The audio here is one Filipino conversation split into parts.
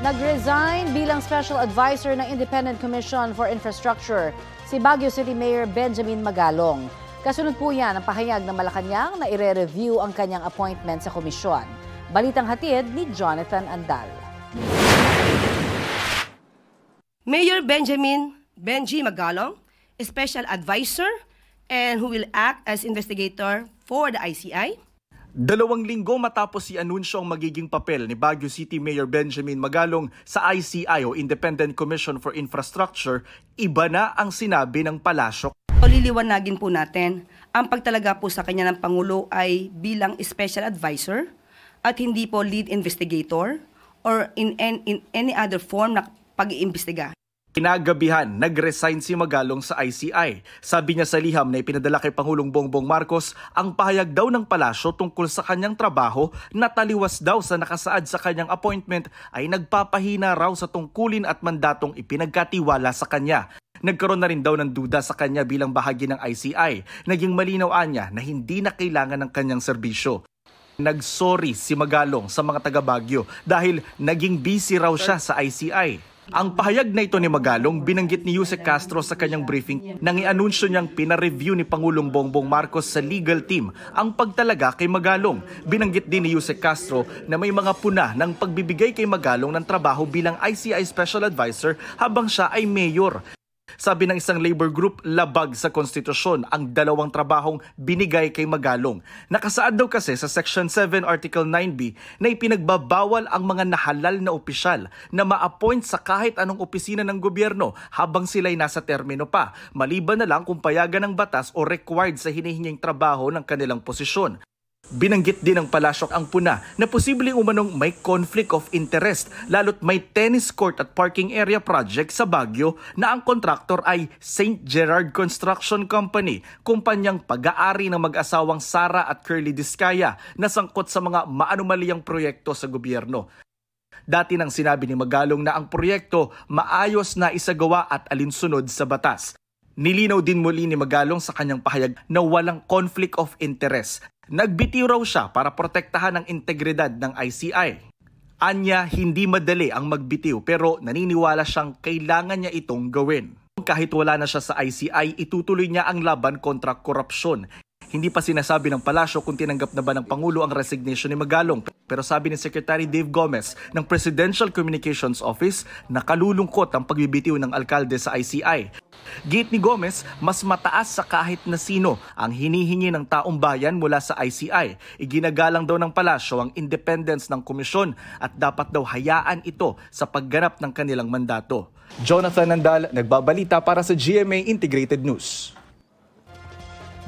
Nag-resign bilang Special Advisor ng Independent Commission for Infrastructure si Baguio City Mayor Benjamin Magalong. Kasunod po yan ang pahayag ng Malacanang na ire-review ang kanyang appointment sa komisyon. Balitang hatid ni Jonathan Andal. Mayor Benji Magalong, Special Advisor, and who will act as investigator for the ICI. 2 linggo matapos i-anunsyo ang magiging papel ni Baguio City Mayor Benjamin Magalong sa ICI o Independent Commission for Infrastructure, iba na ang sinabi ng palasyo. Liliwanagin po natin, ang pagtalaga po sa kanya ng Pangulo ay bilang Special Advisor at hindi po lead investigator or in any other form na pag-iimbestiga. Kinagabihan, nag-resign si Magalong sa ICI. Sabi niya sa liham na ipinadala kay Pangulong Bongbong Marcos ang pahayag daw ng palasyo tungkol sa kanyang trabaho na taliwas daw sa nakasaad sa kanyang appointment ay nagpapahina raw sa tungkulin at mandatong ipinagkatiwala sa kanya. Nagkaroon na rin daw ng duda sa kanya bilang bahagi ng ICI. Naging malinaw niya na hindi na kailangan ng kanyang serbisyo. Nagsorry si Magalong sa mga taga Baguio dahil naging busy raw siya sa ICI. Ang pahayag na ito ni Magalong binanggit ni Yusek Castro sa kanyang briefing nang i-anunsyo niyang pina-review ni Pangulong Bongbong Marcos sa legal team ang pagtalaga kay Magalong. Binanggit din ni Yusek Castro na may mga puna ng pagbibigay kay Magalong ng trabaho bilang ICI Special Advisor habang siya ay mayor. Sabi ng isang labor group, labag sa konstitusyon ang 2 trabahong binigay kay Magalong. Nakasaad daw kasi sa Section 7 Article 9B na ipinagbabawal ang mga nahalal na opisyal na ma-appoint sa kahit anong opisina ng gobyerno habang sila'y nasa termino pa, maliban na lang kung payagan ng batas o required sa hinihinging trabaho ng kanilang posisyon. Binanggit din ng palasyo ang puna na posibleng umanong may conflict of interest lalo't may tennis court at parking area project sa Baguio na ang kontraktor ay St. Gerard Construction Company, kumpanyang pag-aari ng mag-asawang Sara at Curly Discaya na sangkot sa mga maanumaliyang proyekto sa gobyerno. Dati nang sinabi ni Magalong na ang proyekto maayos na isagawa at alinsunod sa batas. Nilinaw din muli ni Magalong sa kanyang pahayag na walang conflict of interest. Nagbitiw raw siya para protektahan ang integridad ng ICI. Anya, hindi madali ang magbitiw pero naniniwala siyang kailangan niya itong gawin. Kahit wala na siya sa ICI, itutuloy niya ang laban kontra korupsyon. Hindi pa sinasabi ng palasyo kung tinanggap na ba ng Pangulo ang resignation ni Magalong. Pero sabi ni Secretary Dave Gomez ng Presidential Communications Office, nakalulungkot ang pagbibitiw ng alkalde sa ICI. Gate ni Gomez, mas mataas sa kahit na sino ang hinihingi ng taong bayan mula sa ICI. Iginagalang daw ng palasyo ang independence ng komisyon at dapat daw hayaan ito sa pagganap ng kanilang mandato. Jonathan Andal, nagbabalita para sa GMA Integrated News.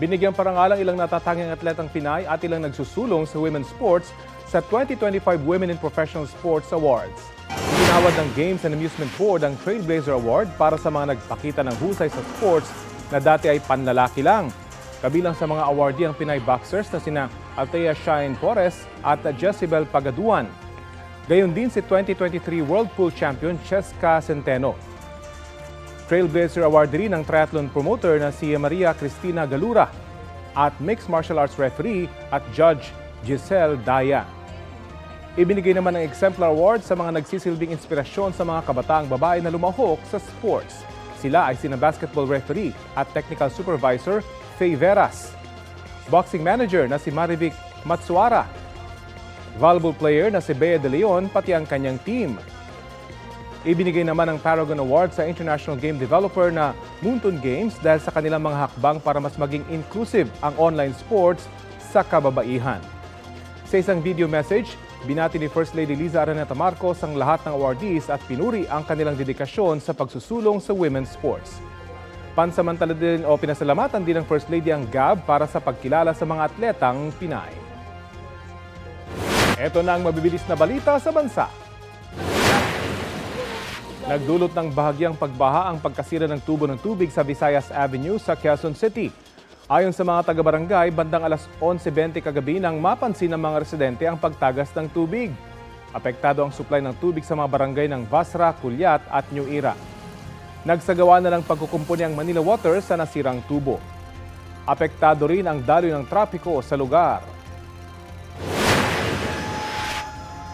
Binigyang parangalang ilang natatanging atletang Pinay at ilang nagsusulong sa women's sports sa 2025 Women in Professional Sports Awards. Iginawad ng Games and Amusement Board ang Trailblazer Award para sa mga nagpakita ng husay sa sports na dati ay panlalaki lang. Kabilang sa mga awardee ang Pinay boxers na sina Althea Shine Porres at Jezebel Pagaduan. Gayon din si 2023 World Pool Champion Cheska Centeno. Trailblazer awardee ng triathlon promoter na si Maria Cristina Galura at mixed martial arts referee at judge Giselle Daya. Ibinigay naman ang Exemplar Award sa mga nagsisilbing inspirasyon sa mga kabataang babae na lumahok sa sports. Sila ay sina basketball referee at technical supervisor Faye Veras, boxing manager na si Marivic Matsuara, volleyball player na si Bea De Leon pati ang kanyang team. Ibinigay naman ang Paragon Award sa international game developer na Moonton Games dahil sa kanilang mga hakbang para mas maging inclusive ang online sports sa kababaihan. Sa isang video message, binati ni First Lady Liza Araneta Marcos ang lahat ng awardees at pinuri ang kanilang dedikasyon sa pagsusulong sa women's sports. Pansamantala din o pinasalamatan din ng First Lady ang GAB para sa pagkilala sa mga atletang Pinay. Ito na ang mabibilis na balita sa bansa. Nagdulot ng bahagyang pagbaha ang pagkasira ng tubo ng tubig sa Visayas Avenue sa Quezon City. Ayon sa mga taga-barangay, bandang alas 11:20 kagabi nang mapansin ng mga residente ang pagtagas ng tubig. Apektado ang supply ng tubig sa mga barangay ng Basra, Culiat at New Era. Nagsagawa na ng pagkukumpuni ang Manila Water sa nasirang tubo. Apektado rin ang daloy ng trapiko sa lugar.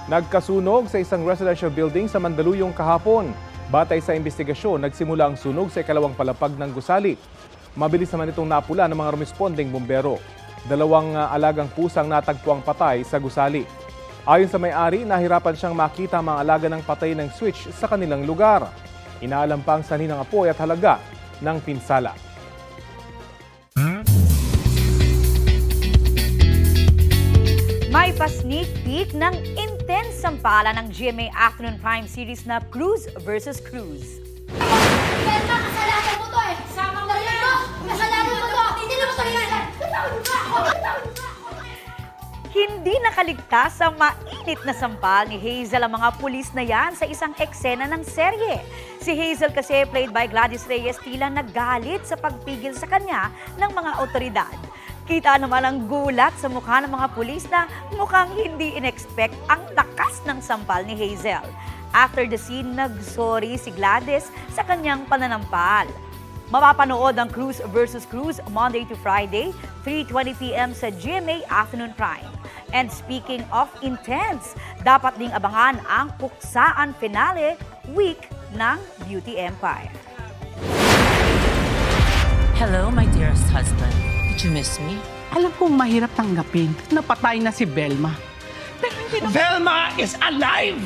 Nagkasunog sa isang residential building sa Mandaluyong kahapon. Batay sa investigasyon, nagsimula ang sunog sa ikalawang palapag ng gusali. Mabilis naman itong napula ng mga rumesponding bumbero. 2 alagang pusang natagpuang patay sa gusali. Ayon sa may-ari, nahirapan siyang makita ang mga alaga ng patay ng switch sa kanilang lugar. Inaalam pa ang sanhi ng apoy at halaga ng pinsala. May pa-sneak peek ng intense sampala ng GMA Afternoon Prime Series na Cruz vs. Cruz. Belma, kasalanan mo to eh! Sama mo yan! Kasalanan mo to! Hindi mo to yan! Hindi nakaligtas sa mainit na sampal ni Hazel ang mga pulis na yan sa isang eksena ng serye. Si Hazel kasi, played by Gladys Reyes, tila nagalit sa pagpigil sa kanya ng mga otoridad. Kita naman ang gulat sa mukha ng mga pulis na mukhang hindi in-expect ang lakas ng sampal ni Hazel. After the scene, nag-sorry si Gladys sa kanyang pananampal. Mapapanood ang Cruz vs. Cruz Monday to Friday, 3:20 p.m. sa GMA Afternoon Prime. And speaking of intense, dapat ding abangan ang puksaan finale week ng Beauty Empire. Hello, my dearest husband. Did you miss me? Alam kong mahirap tanggapin na patay na si Belma. Pero hindi na... Velma is alive!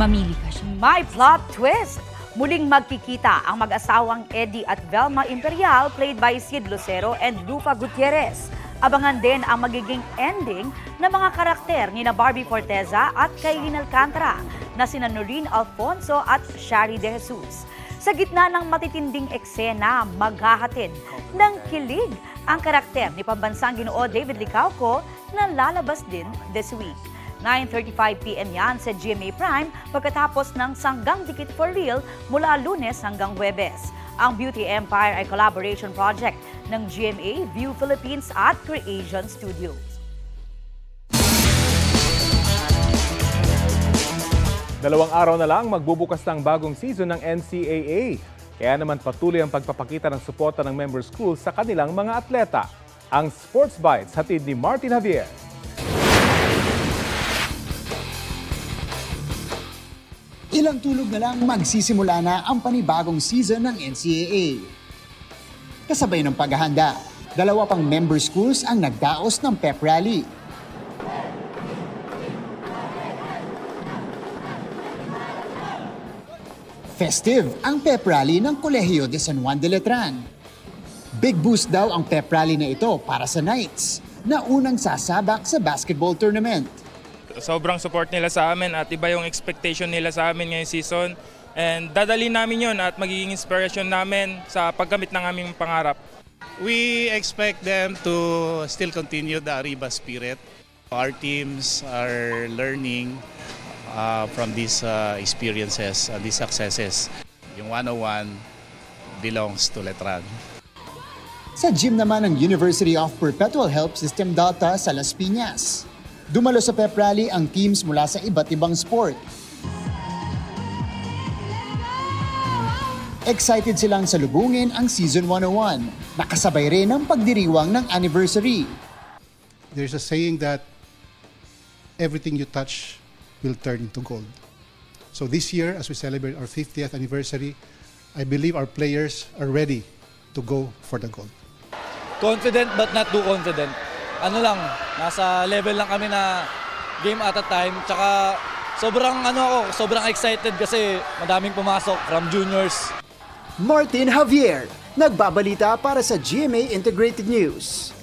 Mamili ka siya. May plot twist! Muling magkikita ang mag-asawang Eddie at Velma Imperial, played by Sid Lucero and Rufa Gutierrez. Abangan din ang magiging ending ng mga karakter ni na Barbie Forteza at Kailin Alcantara na sina Noreen Alfonso at Shari De Jesus. Sa gitna ng matitinding eksena, maghahatid ng kilig ang karakter ni pambansang Ginoo David Licauco na lalabas din this week. 9:35 p.m. yan sa GMA Prime pagkatapos ng Sanggang Dikit for Real mula Lunes hanggang Huwebes. Ang Beauty Empire ay collaboration project ng GMA, View Philippines at Creation Studios. Dalawang araw na lang magbubukas ng bagong season ng NCAA. Kaya naman patuloy ang pagpapakita ng suporta ng member schools sa kanilang mga atleta. Ang Sports Bites hatid ni Martin Javier. Ilang tulog na lang magsisimula na ang panibagong season ng NCAA. Kasabay ng paghahanda, 2 pang member schools ang nagdaos ng pep rally. Festive ang pep rally ng Kolehiyo de San Juan de Letran. Big boost daw ang pep rally na ito para sa Knights na unang sasabak sa basketball tournament. Sobrang support nila sa amin at iba yung expectation nila sa amin ngayong season. And dadalhin namin yun at magiging inspiration namin sa paggamit ng aming pangarap. We expect them to still continue the Arriba spirit. Our teams are learning from these experiences, these successes. Yung 101 belongs to Letran. Sa gym naman ng University of Perpetual Help System Data sa Las Piñas. Dumalo sa pep rally ang teams mula sa iba't ibang sport. Excited silang salubungin ang Season 101, nakasabay rin ng pagdiriwang ng anniversary. There's a saying that everything you touch will turn into gold. So this year, as we celebrate our 50th anniversary, I believe our players are ready to go for the gold. Confident but not too confident. Ano lang, nasa level lang kami na game at a time. Tsaka sobrang excited kasi madaming pumasok from juniors. Martin Javier, nagbabalita para sa GMA Integrated News.